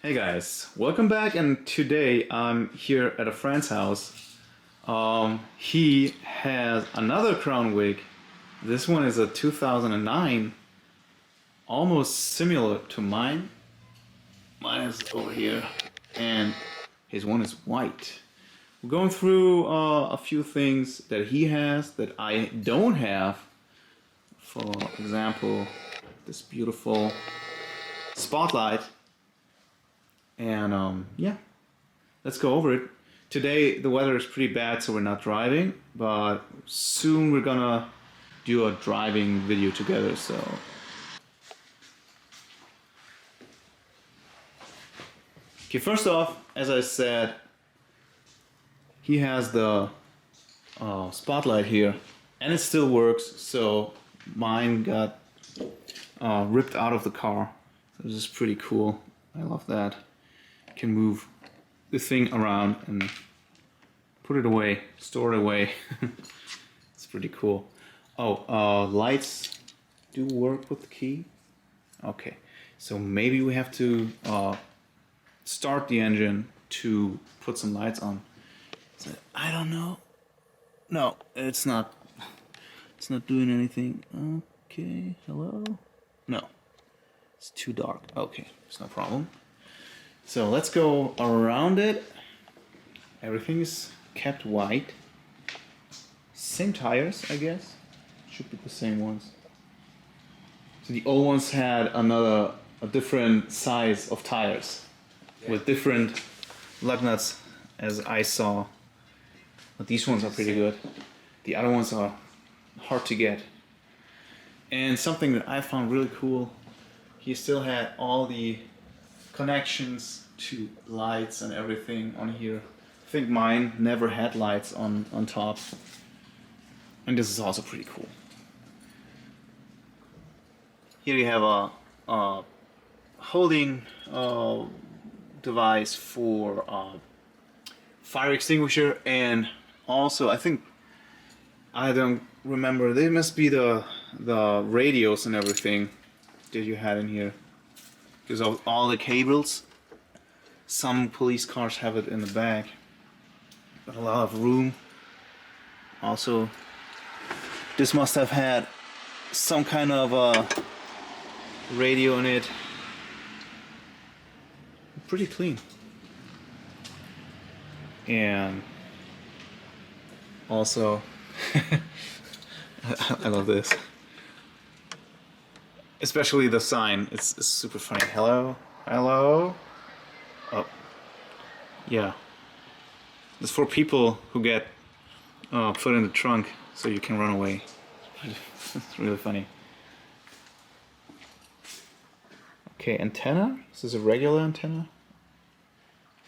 Hey guys, welcome back, and today I'm here at a friend's house. He has another Crown Vic. This one is a 2009, almost similar to mine. Mine is over here, and his one is white. We're going through a few things that he has that I don't have. For example, this beautiful spotlight. And yeah, let's go over it. Today the weather is pretty bad, so we're not driving, but soon we're gonna do a driving video together, so. Okay, first off, as I said, he has the spotlight here, and it still works, so mine got ripped out of the car. So this is pretty cool. I love that. Can move the thing around and put it away, store it away. It's pretty cool. Oh, lights do work with the key. Okay, so maybe we have to start the engine to put some lights on. So, I don't know. No, it's not. It's not doing anything. Okay, hello? No, it's too dark. Okay, it's no problem. So let's go around it. Everything is kept white. Same tires, I guess. Should be the same ones. So the old ones had a different size of tires, with different lug nuts, as I saw. But these ones are pretty good. The other ones are hard to get. And something that I found really cool, he still had all the connections to lights and everything on here. I think mine never had lights on top. And this is also pretty cool. Here you have a holding device for fire extinguisher, and also I don't remember, they must be the radios and everything that you had in here. Because of all the cables. Some police cars have it in the back. But a lot of room. Also, this must have had some kind of a radio in it. Pretty clean. And also, I love this. Especially the sign, it's super funny. Hello? Hello? Oh. Yeah. It's for people who get put in the trunk so you can run away. It's really funny. Okay, antenna? Is this a regular antenna?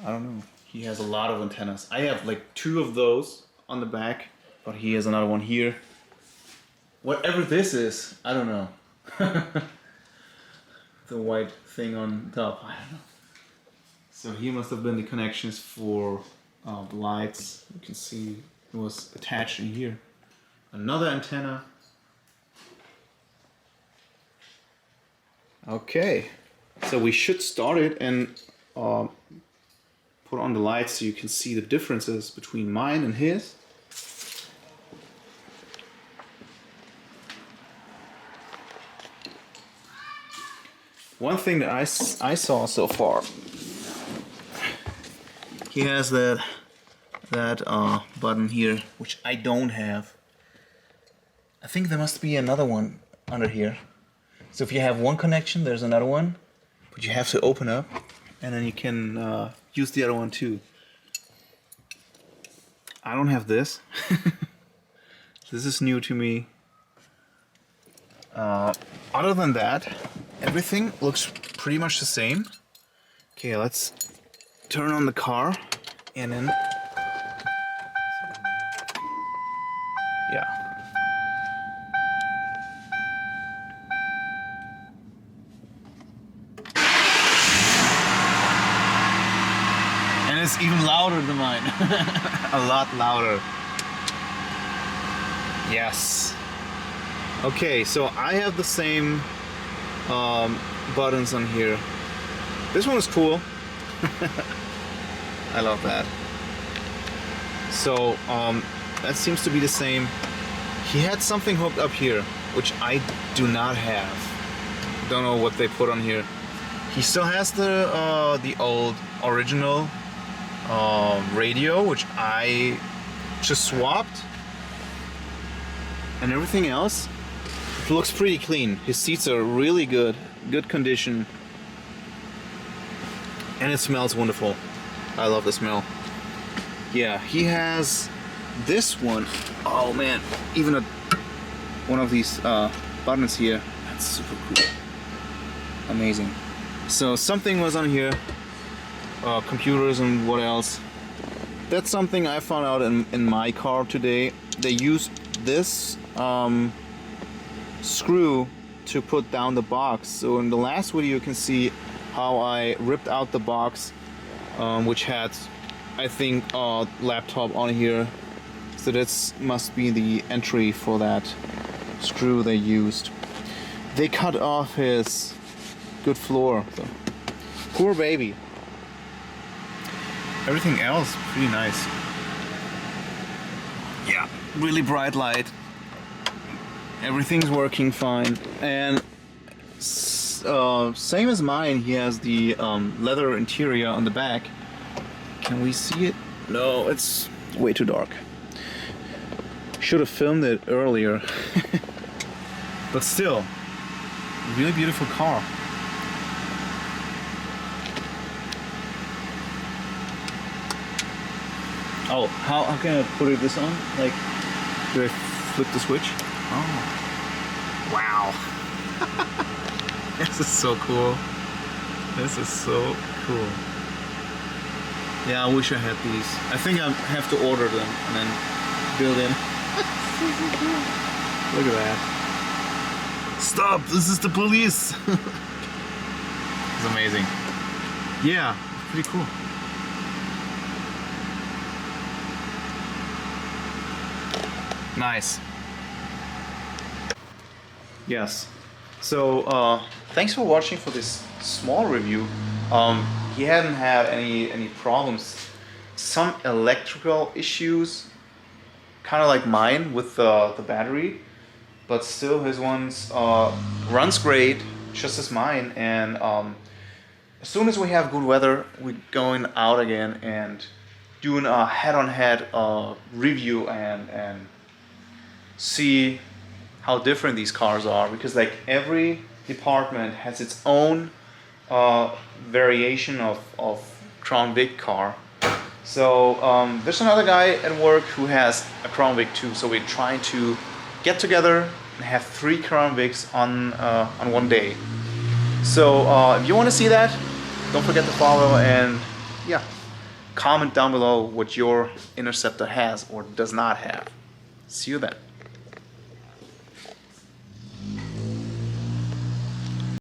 I don't know. He has a lot of antennas. I have like 2 of those on the back, but he has another one here. Whatever this is, I don't know. The white thing on top, I don't know. So here must have been the connections for the lights. You can see it was attached in here. Another antenna. Okay, so we should start it and put on the lights so you can see the differences between mine and his. One thing that I saw so far, he has that button here, which I don't have. I think there must be another one under here. So if you have one connection, there's another one, but you have to open up, and then you can use the other one too. I don't have this. This is new to me. Other than that, everything looks pretty much the same. Okay, let's turn on the car and then... Yeah. And it's even louder than mine. A lot louder. Yes. Okay, so I have the same buttons on here. This one is cool. I love that. So that seems to be the same. He had something hooked up here, which I do not have. Don't know what they put on here. He still has the old original radio, which I just swapped, and everything else looks pretty clean. His seats are really good condition, and it smells wonderful. I love the smell. Yeah, he has this one. Oh man, even one of these buttons here. That's super cool. Amazing. So something was on here. Computers and what else. That's something I found out in my car today. They used this screw to put down the box. So in the last video you can see how I ripped out the box, which had, I think, a laptop on here. So this must be the entry for that screw they used. They cut off his good floor. So, poor baby. Everything else pretty nice. Yeah, really bright light. Everything's working fine. And same as mine, he has the leather interior on the back. Can we see it? No, it's way too dark. Should have filmed it earlier. But still, really beautiful car. Oh, how can I put this on? Like, do I flip the switch? Oh, wow. This is so cool. This is so cool. Yeah, I wish I had these. I think I have to order them and then build in. Look at that. Stop! This is the police! It's amazing. Yeah, pretty cool. Nice. Yes. So thanks for watching for this small review. He hadn't had any problems. Some electrical issues, kind of like mine with the battery, but still his ones runs great, just as mine. And as soon as we have good weather, we're going out again and doing a head-on-head review and see how different these cars are, because like every department has its own variation of Crown Vic car. So there's another guy at work who has a Crown Vic too, so we're trying to get together and have 3 Crown Vics on one day. So if you want to see that, don't forget to follow, and yeah, comment down below what your Interceptor has or does not have. See you then.